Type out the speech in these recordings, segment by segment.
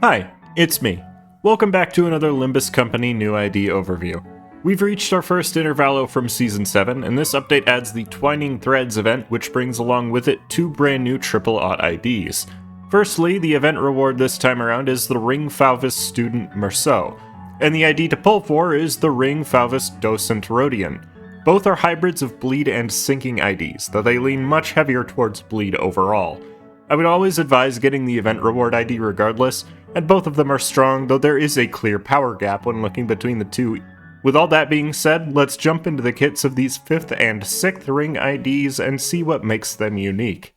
Hi, it's me. Welcome back to another Limbus Company New ID overview. We've reached our first intervallo from Season 7, and this update adds the Twining Threads event, which brings along with it two brand new triple-aught IDs. Firstly, the event reward this time around is the Ring Fauvists Student Meursault, and the ID to pull for is the Ring Fauvists Docent Rodion. Both are hybrids of bleed and sinking IDs, though they lean much heavier towards bleed overall. I would always advise getting the event reward ID regardless, and both of them are strong, though there is a clear power gap when looking between the two. With all that being said, let's jump into the kits of these 5th and 6th ring IDs and see what makes them unique.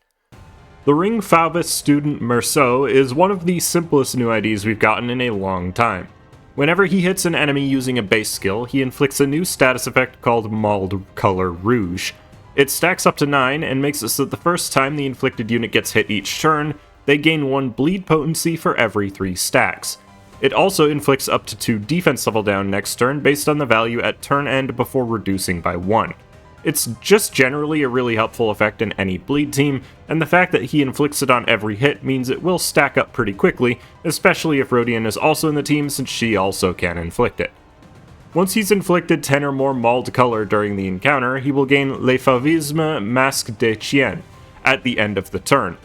The Ring Fauvists Student Meursault is one of the simplest new IDs we've gotten in a long time. Whenever he hits an enemy using a base skill, he inflicts a new status effect called Mauled Color Rouge. It stacks up to 9 and makes it so that the first time the inflicted unit gets hit each turn, they gain 1 bleed potency for every 3 stacks. It also inflicts up to 2 defense level down next turn based on the value at turn end before reducing by 1. It's just generally a really helpful effect in any bleed team, and the fact that he inflicts it on every hit means it will stack up pretty quickly, especially if Rodion is also in the team since she also can inflict it. Once he's inflicted 10 or more mauled color during the encounter, he will gain Le Fauvist Meursault Rodion at the end of the turn,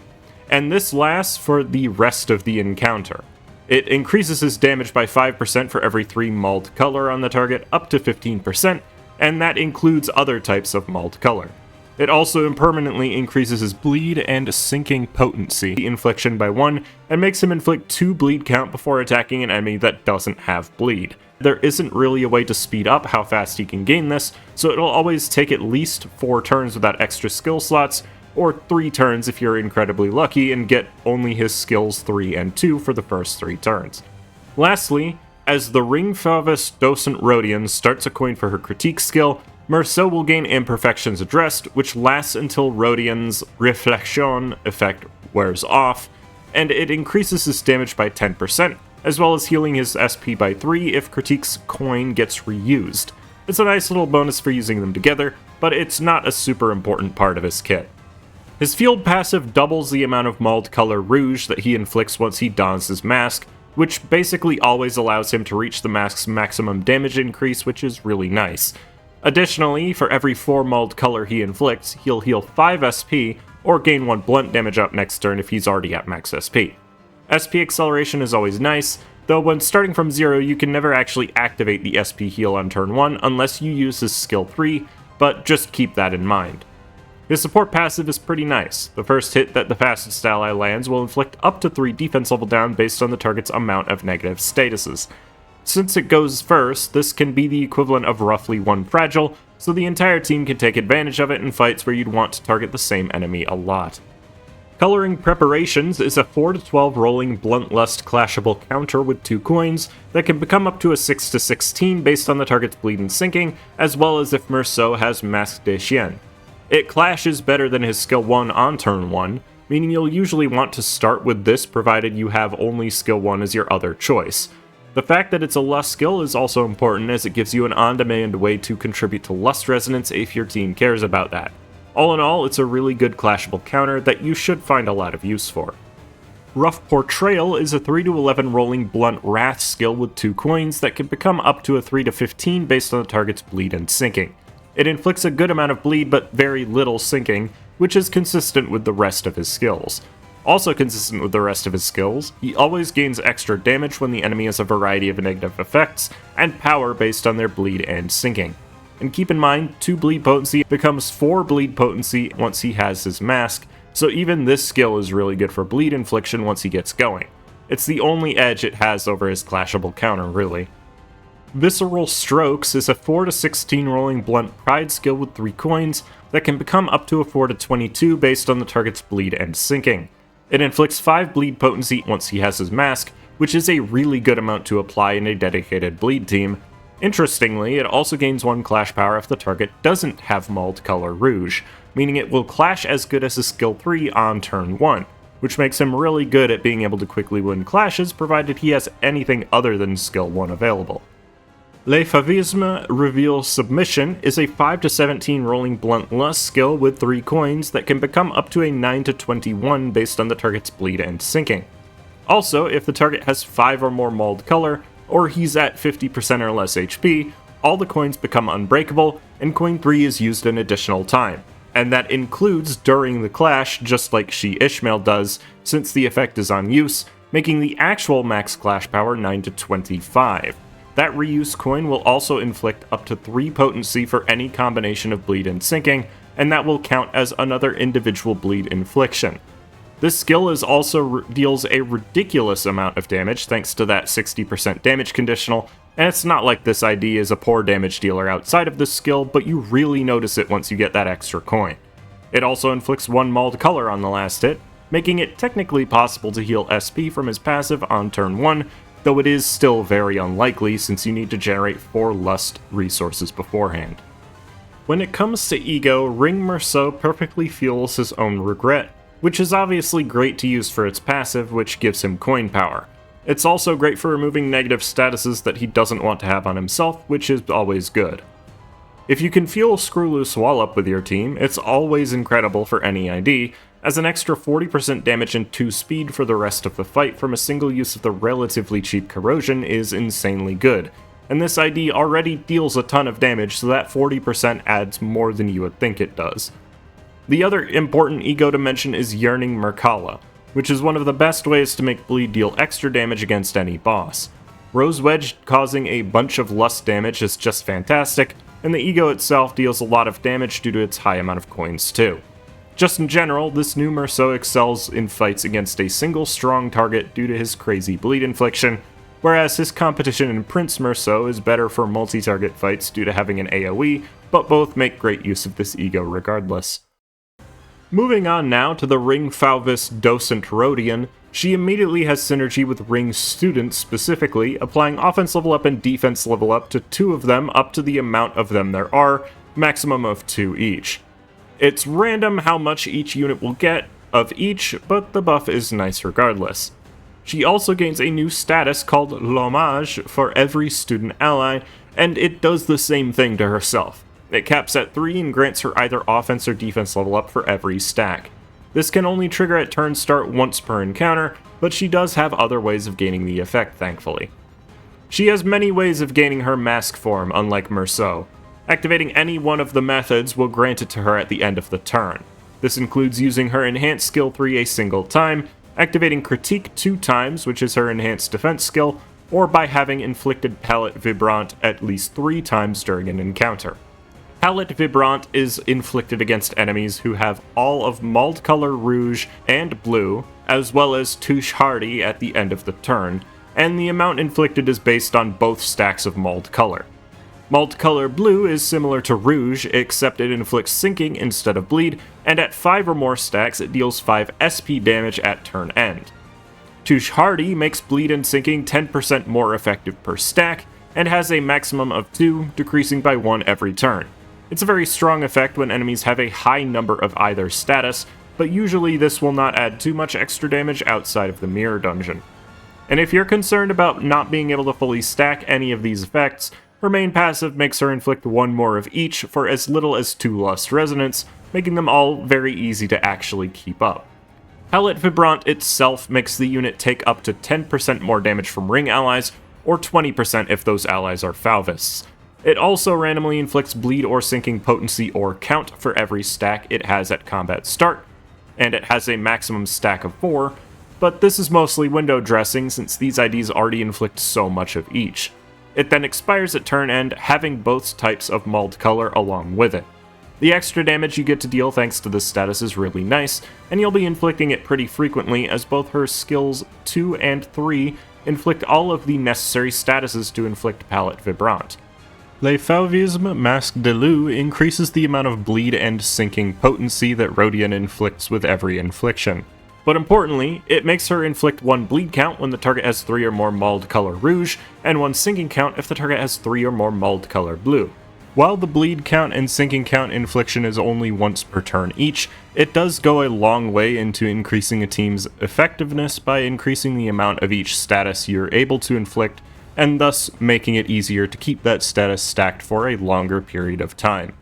and this lasts for the rest of the encounter. It increases his damage by 5% for every 3 mauled color on the target, up to 15%, and that includes other types of mauled color. It also impermanently increases his bleed and sinking potency infliction by 1, and makes him inflict 2 bleed count before attacking an enemy that doesn't have bleed. There isn't really a way to speed up how fast he can gain this, so it'll always take at least 4 turns without extra skill slots, or 3 turns if you're incredibly lucky and get only his skills 3 and 2 for the first 3 turns. Lastly, as the Ring Fauvists Docent Rodion starts a coin for her critique skill, Meursault will gain Imperfections Addressed, which lasts until Rodion's Reflexion effect wears off, and it increases his damage by 10%, as well as healing his SP by 3 if Critique's coin gets reused. It's a nice little bonus for using them together, but it's not a super important part of his kit. His field passive doubles the amount of Mauled Color Rouge that he inflicts once he dons his mask, which basically always allows him to reach the mask's maximum damage increase, which is really nice. Additionally, for every 4 mauled color he inflicts, he'll heal 5 SP, or gain 1 blunt damage up next turn if he's already at max SP. SP acceleration is always nice, though when starting from 0 you can never actually activate the SP heal on turn 1 unless you use his skill 3, but just keep that in mind. His support passive is pretty nice. The first hit that the fastest ally lands will inflict up to 3 defense level down based on the target's amount of negative statuses. Since it goes first, this can be the equivalent of roughly 1 fragile, so the entire team can take advantage of it in fights where you'd want to target the same enemy a lot. Coloring Preparations is a 4-12 rolling Bluntlust clashable counter with 2 coins that can become up to a 6-16 based on the target's bleed and sinking, as well as if Meursault has Masque de Chien. It clashes better than his skill 1 on turn 1, meaning you'll usually want to start with this provided you have only skill 1 as your other choice. The fact that it's a lust skill is also important as it gives you an on-demand way to contribute to lust resonance if your team cares about that. All in all, it's a really good clashable counter that you should find a lot of use for. Rough Portrayal is a 3-11 rolling blunt wrath skill with 2 coins that can become up to a 3-15 based on the target's bleed and sinking. It inflicts a good amount of bleed but very little sinking, which is consistent with the rest of his skills. Also consistent with the rest of his skills, he always gains extra damage when the enemy has a variety of negative effects, and power based on their bleed and sinking. And keep in mind, 2 bleed potency becomes 4 bleed potency once he has his mask, so even this skill is really good for bleed infliction once he gets going. It's the only edge it has over his clashable counter, really. Visceral Strokes is a 4-16 rolling blunt pride skill with 3 coins that can become up to a 4-22 based on the target's bleed and sinking. It inflicts 5 bleed potency once he has his mask, which is a really good amount to apply in a dedicated bleed team. Interestingly, it also gains 1 clash power if the target doesn't have Mauled Color Rouge, meaning it will clash as good as his skill 3 on turn 1, which makes him really good at being able to quickly win clashes provided he has anything other than skill 1 available. Le Fauvistes Reveal Submission is a 5-17 rolling blunt lust skill with 3 coins that can become up to a 9-21 based on the target's bleed and sinking. Also, if the target has 5 or more mauled color, or he's at 50% or less HP, all the coins become unbreakable, and coin 3 is used an additional time. And that includes during the clash, just like She Ishmael does, since the effect is on use, making the actual max clash power 9 to 25. That reuse coin will also inflict up to 3 potency for any combination of bleed and sinking, and that will count as another individual bleed infliction. This skill also deals a ridiculous amount of damage thanks to that 60% damage conditional, and it's not like this ID is a poor damage dealer outside of this skill, but you really notice it once you get that extra coin. It also inflicts 1 mauled color on the last hit, making it technically possible to heal SP from his passive on turn 1, though it is still very unlikely since you need to generate 4 lust resources beforehand. When it comes to ego, Ring Meursault perfectly fuels his own regret, which is obviously great to use for its passive, which gives him coin power. It's also great for removing negative statuses that he doesn't want to have on himself, which is always good. If you can fuel Screw Loose Wallop with your team, it's always incredible for any ID, as an extra 40% damage and 2 speed for the rest of the fight from a single use of the relatively cheap Corrosion is insanely good, and this ID already deals a ton of damage, so that 40% adds more than you would think it does. The other important ego to mention is Yearning Merkala, which is one of the best ways to make bleed deal extra damage against any boss. Rose Wedge causing a bunch of lust damage is just fantastic, and the ego itself deals a lot of damage due to its high amount of coins too. Just in general, this new Meursault excels in fights against a single strong target due to his crazy bleed infliction, whereas his competition in Prince Meursault is better for multi-target fights due to having an AoE, but both make great use of this ego regardless. Moving on now to the Ring Fauvists Docent Rodion, she immediately has synergy with Ring Students specifically, applying offense level up and defense level up to 2 of them up to the amount of them there are, maximum of 2 each. It's random how much each unit will get of each, but the buff is nice regardless. She also gains a new status called L'Hommage for every student ally, and it does the same thing to herself. It caps at 3 and grants her either offense or defense level up for every stack. This can only trigger at turn start once per encounter, but she does have other ways of gaining the effect, thankfully. She has many ways of gaining her mask form, unlike Meursault. Activating any one of the methods will grant it to her at the end of the turn. This includes using her enhanced skill 3 a single time, activating Critique 2 times, which is her enhanced defense skill, or by having inflicted Palette Vibrant at least 3 times during an encounter. Palette Vibrant is inflicted against enemies who have all of mauled color rouge and blue, as well as touche hardy at the end of the turn, and the amount inflicted is based on both stacks of mauled color. Mauled color blue is similar to rouge, except it inflicts sinking instead of bleed, and at 5 or more stacks it deals 5 SP damage at turn end. Touche hardy makes bleed and sinking 10% more effective per stack, and has a maximum of 2, decreasing by 1 every turn. It's a very strong effect when enemies have a high number of either status, but usually this will not add too much extra damage outside of the mirror dungeon. And if you're concerned about not being able to fully stack any of these effects, her main passive makes her inflict 1 more of each for as little as 2 Lust Resonance, making them all very easy to actually keep up. Palette Vibrant itself makes the unit take up to 10% more damage from ring allies, or 20% if those allies are Fauvists. It also randomly inflicts bleed or sinking potency or count for every stack it has at combat start, and it has a maximum stack of 4, but this is mostly window dressing since these IDs already inflict so much of each. It then expires at turn end, having both types of mauled color along with it. The extra damage you get to deal thanks to this status is really nice, and you'll be inflicting it pretty frequently as both her skills 2 and 3 inflict all of the necessary statuses to inflict Palette Vibrant. Le Fauvisme Masque de Loup increases the amount of bleed and sinking potency that Rodion inflicts with every infliction. But importantly, it makes her inflict 1 bleed count when the target has 3 or more mauled color rouge, and 1 sinking count if the target has 3 or more mauled color blue. While the bleed count and sinking count infliction is only once per turn each, it does go a long way into increasing a team's effectiveness by increasing the amount of each status you're able to inflict, and thus making it easier to keep that status stacked for a longer period of time.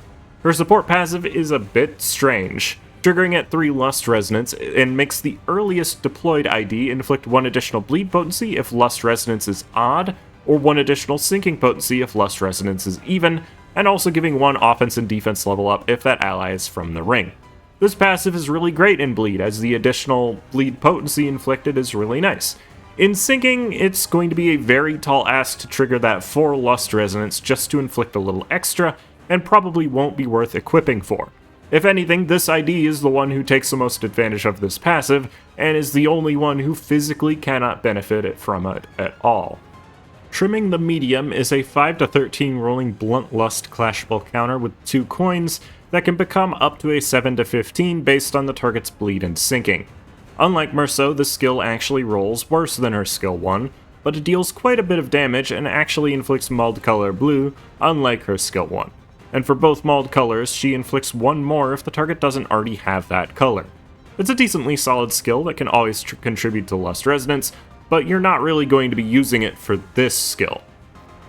Her support passive is a bit strange. Triggering at 3 Lust Resonance and makes the earliest deployed ID inflict 1 additional bleed potency if Lust Resonance is odd, or 1 additional sinking potency if Lust Resonance is even, and also giving 1 offense and defense level up if that ally is from the ring. This passive is really great in bleed, as the additional bleed potency inflicted is really nice. In sinking, it's going to be a very tall ask to trigger that 4 Lust Resonance just to inflict a little extra, and probably won't be worth equipping for. If anything, this ID is the one who takes the most advantage of this passive, and is the only one who physically cannot benefit from it at all. Trimming the Medium is a 5 to 13 rolling Blunt Lust clashable counter with 2 coins that can become up to a 7 to 15 based on the target's bleed and sinking. Unlike Meursault, this skill actually rolls worse than her skill 1, but it deals quite a bit of damage and actually inflicts Mauled Color Blue, unlike her skill 1. And for both mauled colors, she inflicts 1 more if the target doesn't already have that color. It's a decently solid skill that can always contribute to Lust Resonance, but you're not really going to be using it for this skill.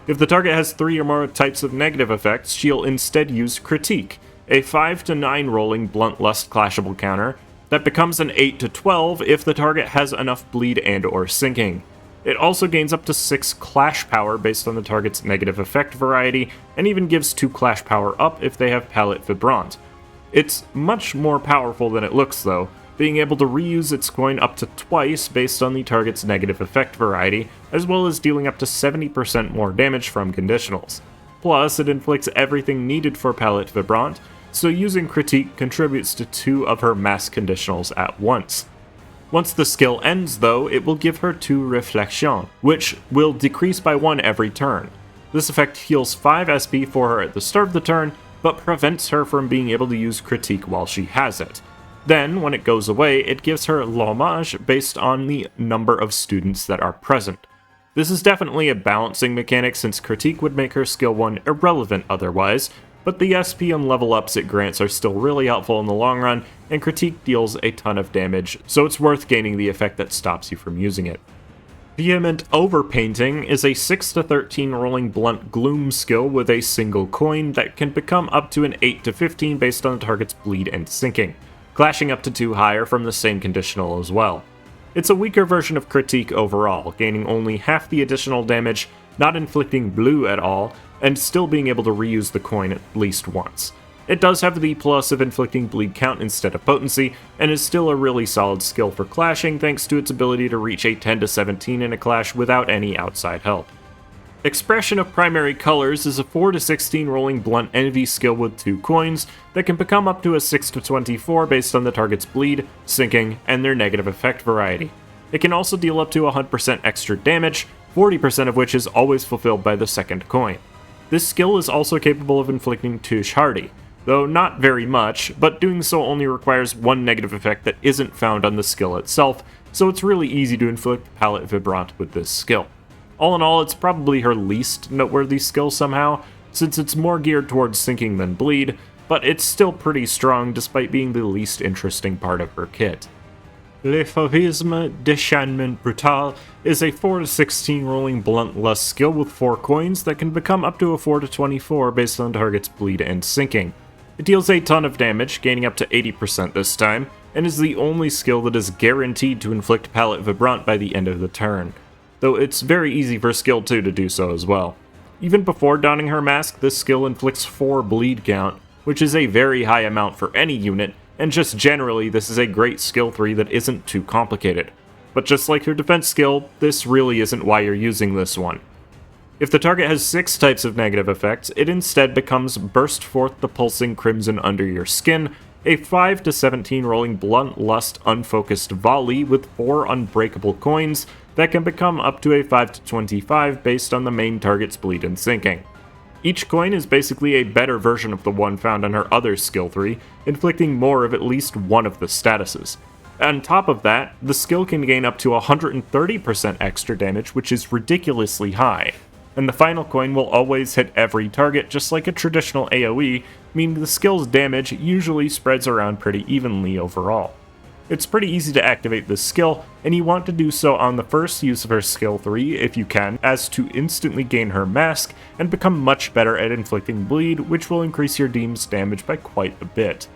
If the target has 3 or more types of negative effects, she'll instead use Critique, a 5 to 9 rolling Blunt Lust clashable counter that becomes an 8 to 12 if the target has enough bleed and or sinking. It also gains up to 6 Clash Power based on the target's negative effect variety, and even gives 2 Clash Power up if they have Palette Vibrant. It's much more powerful than it looks though, being able to reuse its coin up to twice based on the target's negative effect variety, as well as dealing up to 70% more damage from conditionals. Plus, it inflicts everything needed for Palette Vibrant, so using Critique contributes to 2 of her mass conditionals at once. Once the skill ends though, it will give her 2 Reflexion, which will decrease by 1 every turn. This effect heals 5 SP for her at the start of the turn, but prevents her from being able to use Critique while she has it. Then, when it goes away, it gives her L'Hommage based on the number of students that are present. This is definitely a balancing mechanic since Critique would make her skill 1 irrelevant otherwise, but the SP and level ups it grants are still really helpful in the long run, and Critique deals a ton of damage, so it's worth gaining the effect that stops you from using it. Vehement Overpainting is a 6 to 13 rolling Blunt Gloom skill with a single coin that can become up to an 8 to 15 based on the target's bleed and sinking, clashing up to 2 higher from the same conditional as well. It's a weaker version of Critique overall, gaining only half the additional damage, not inflicting blue at all, and still being able to reuse the coin at least once. It does have the plus of inflicting bleed count instead of potency, and is still a really solid skill for clashing thanks to its ability to reach a 10 to 17 in a clash without any outside help. Expression of Primary Colors is a 4 to 16 rolling Blunt Envy skill with 2 coins that can become up to a 6 to 24 based on the target's bleed, sinking, and their negative effect variety. It can also deal up to 100% extra damage, 40% of which is always fulfilled by the second coin. This skill is also capable of inflicting Touche Hardy, though not very much, but doing so only requires 1 negative effect that isn't found on the skill itself, so it's really easy to inflict Palette Vibrant with this skill. All in all, it's probably her least noteworthy skill somehow, since it's more geared towards sinking than bleed, but it's still pretty strong despite being the least interesting part of her kit. Le Fauvisme Déchaînement Brutal is a 4 to 16 rolling Blunt Lust skill with 4 coins that can become up to a 4 to 24 based on the target's bleed and sinking. It deals a ton of damage, gaining up to 80% this time, and is the only skill that is guaranteed to inflict Palette Vibrant by the end of the turn, though it's very easy for skill 2 to do so as well. Even before donning her mask, this skill inflicts 4 bleed count, which is a very high amount for any unit, and just generally this is a great skill 3 that isn't too complicated. But just like her defense skill, this really isn't why you're using this one. If the target has 6 types of negative effects, it instead becomes Burst Forth the Pulsing Crimson Under Your Skin, a 5 to 17 rolling Blunt Lust Unfocused Volley with 4 unbreakable coins that can become up to a 5 to 25 based on the main target's bleed and sinking. Each coin is basically a better version of the one found on her other skill 3, inflicting more of at least one of the statuses. On top of that, the skill can gain up to 130% extra damage, which is ridiculously high. And the final coin will always hit every target just like a traditional AoE, meaning the skill's damage usually spreads around pretty evenly overall. It's pretty easy to activate this skill, and you want to do so on the first use of her skill 3 if you can, as to instantly gain her mask and become much better at inflicting bleed, which will increase your Deem's damage by quite a bit.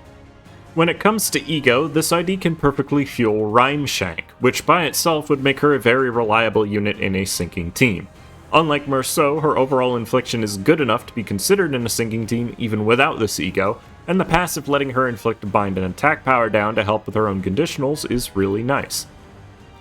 When it comes to ego, this ID can perfectly fuel Rhymeshank, which by itself would make her a very reliable unit in a sinking team. Unlike Meursault, her overall infliction is good enough to be considered in a sinking team even without this ego, and the passive letting her inflict bind and attack power down to help with her own conditionals is really nice.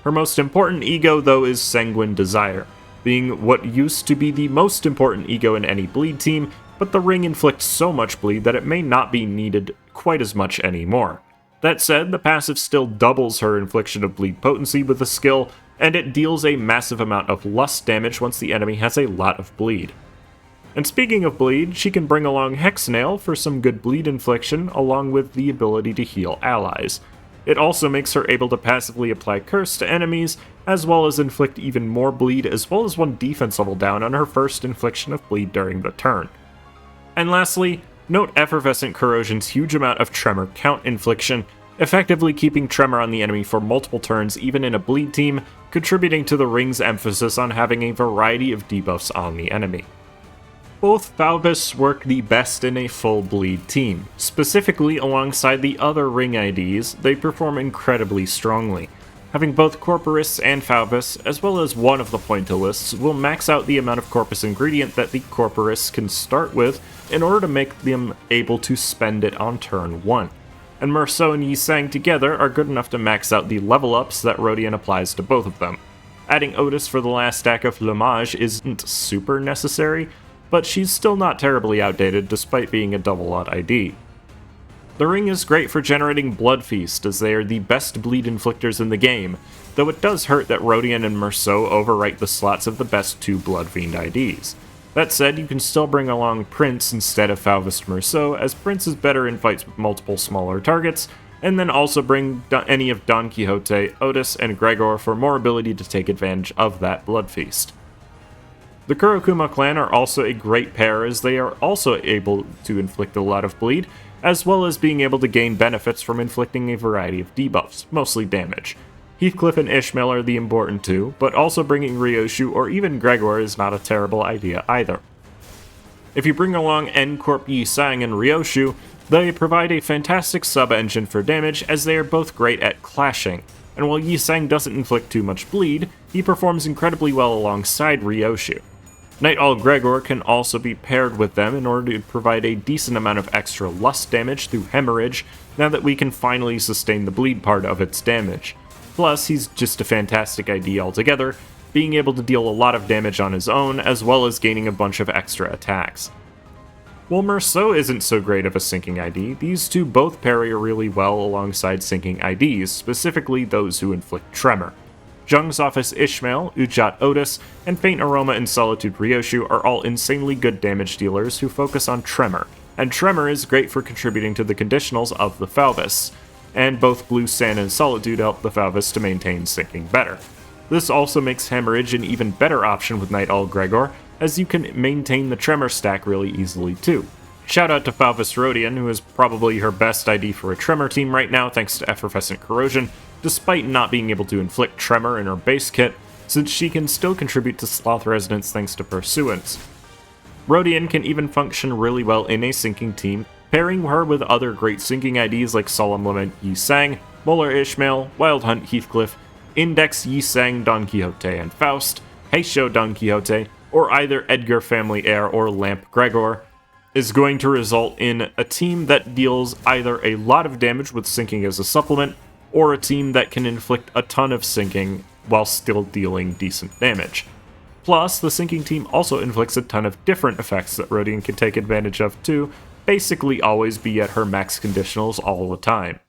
Her most important ego though is Sanguine Desire, being what used to be the most important ego in any bleed team, but the ring inflicts so much bleed that it may not be needed quite as much anymore. That said, the passive still doubles her infliction of bleed potency with the skill, and it deals a massive amount of lust damage once the enemy has a lot of bleed. And speaking of bleed, she can bring along Hexnail for some good bleed infliction, along with the ability to heal allies. It also makes her able to passively apply Curse to enemies, as well as inflict even more bleed, as well as one defense level down on her first infliction of bleed during the turn. And lastly, note Effervescent Corrosion's huge amount of Tremor count infliction, effectively keeping Tremor on the enemy for multiple turns even in a bleed team, contributing to the ring's emphasis on having a variety of debuffs on the enemy. Both Fauvists work the best in a full bleed team. Specifically, alongside the other ring IDs, they perform incredibly strongly. Having both Corporists and Fauvists, as well as one of the Pointillists, will max out the amount of Corpus ingredient that the Corporists can start with in order to make them able to spend it on turn 1. And Meursault and Yisang together are good enough to max out the level ups that Rodion applies to both of them. Adding Otis for the last stack of Limbus isn't super necessary, but she's still not terribly outdated despite being a double odd ID. The ring is great for generating Blood Feast, as they are the best bleed inflictors in the game, though it does hurt that Rodion and Meursault overwrite the slots of the best two Blood Fiend IDs. That said, you can still bring along Prince instead of Fauvist Meursault, as Prince is better in fights with multiple smaller targets, and then also bring any of Don Quixote, Otis, and Gregor for more ability to take advantage of that Blood Feast. The Kurokuma clan are also a great pair, as they are also able to inflict a lot of bleed, as well as being able to gain benefits from inflicting a variety of debuffs, mostly damage. Heathcliff and Ishmael are the important two, but also bringing Ryoshu or even Gregor is not a terrible idea either. If you bring along N-Corp Yisang and Ryoshu, they provide a fantastic sub-engine for damage, as they are both great at clashing, and while Yisang doesn't inflict too much bleed, he performs incredibly well alongside Ryoshu. Night Owl Gregor can also be paired with them in order to provide a decent amount of extra lust damage through hemorrhage, now that we can finally sustain the bleed part of its damage. Plus, he's just a fantastic ID altogether, being able to deal a lot of damage on his own, as well as gaining a bunch of extra attacks. While Meursault isn't so great of a sinking ID, these two both parry really well alongside sinking IDs, specifically those who inflict Tremor. Jung's Office Ishmael, Ujat Otis, and Faint Aroma and Solitude Ryoshu are all insanely good damage dealers who focus on Tremor, and Tremor is great for contributing to the conditionals of the Fauvists, and both Blue Sand and Solitude help the Fauvists to maintain sinking better. This also makes Hemorrhage an even better option with Night Owl Gregor, as you can maintain the Tremor stack really easily too. Shout out to Fauvist Rodion, who is probably her best ID for a Tremor team right now thanks to Effervescent Corrosion, despite not being able to inflict Tremor in her base kit, since she can still contribute to Sloth Resonance thanks to Pursuance. Rodion can even function really well in a sinking team, pairing her with other great sinking IDs like Solemn Lament Yisang, Molar Ishmael, Wild Hunt Heathcliff, Index Yisang Don Quixote and Faust, Heisho Don Quixote, or either Edgar Family Heir or Lamp Gregor, is going to result in a team that deals either a lot of damage with sinking as a supplement, or a team that can inflict a ton of sinking while still dealing decent damage. Plus, the sinking team also inflicts a ton of different effects that Rodion can take advantage of to basically always be at her max conditionals all the time.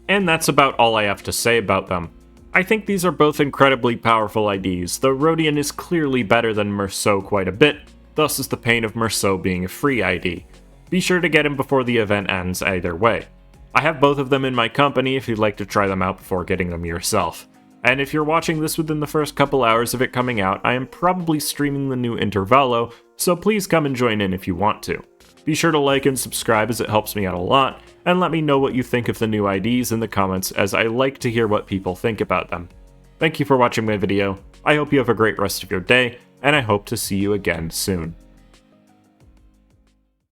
And that's about all I have to say about them. I think these are both incredibly powerful IDs, though Rodion is clearly better than Meursault quite a bit, thus is the pain of Meursault being a free ID. Be sure to get him before the event ends either way. I have both of them in my company if you'd like to try them out before getting them yourself. And if you're watching this within the first couple hours of it coming out, I am probably streaming the new Intervallo, so please come and join in if you want to. Be sure to like and subscribe as it helps me out a lot, and let me know what you think of the new IDs in the comments, as I like to hear what people think about them. Thank you for watching my video, I hope you have a great rest of your day, and I hope to see you again soon.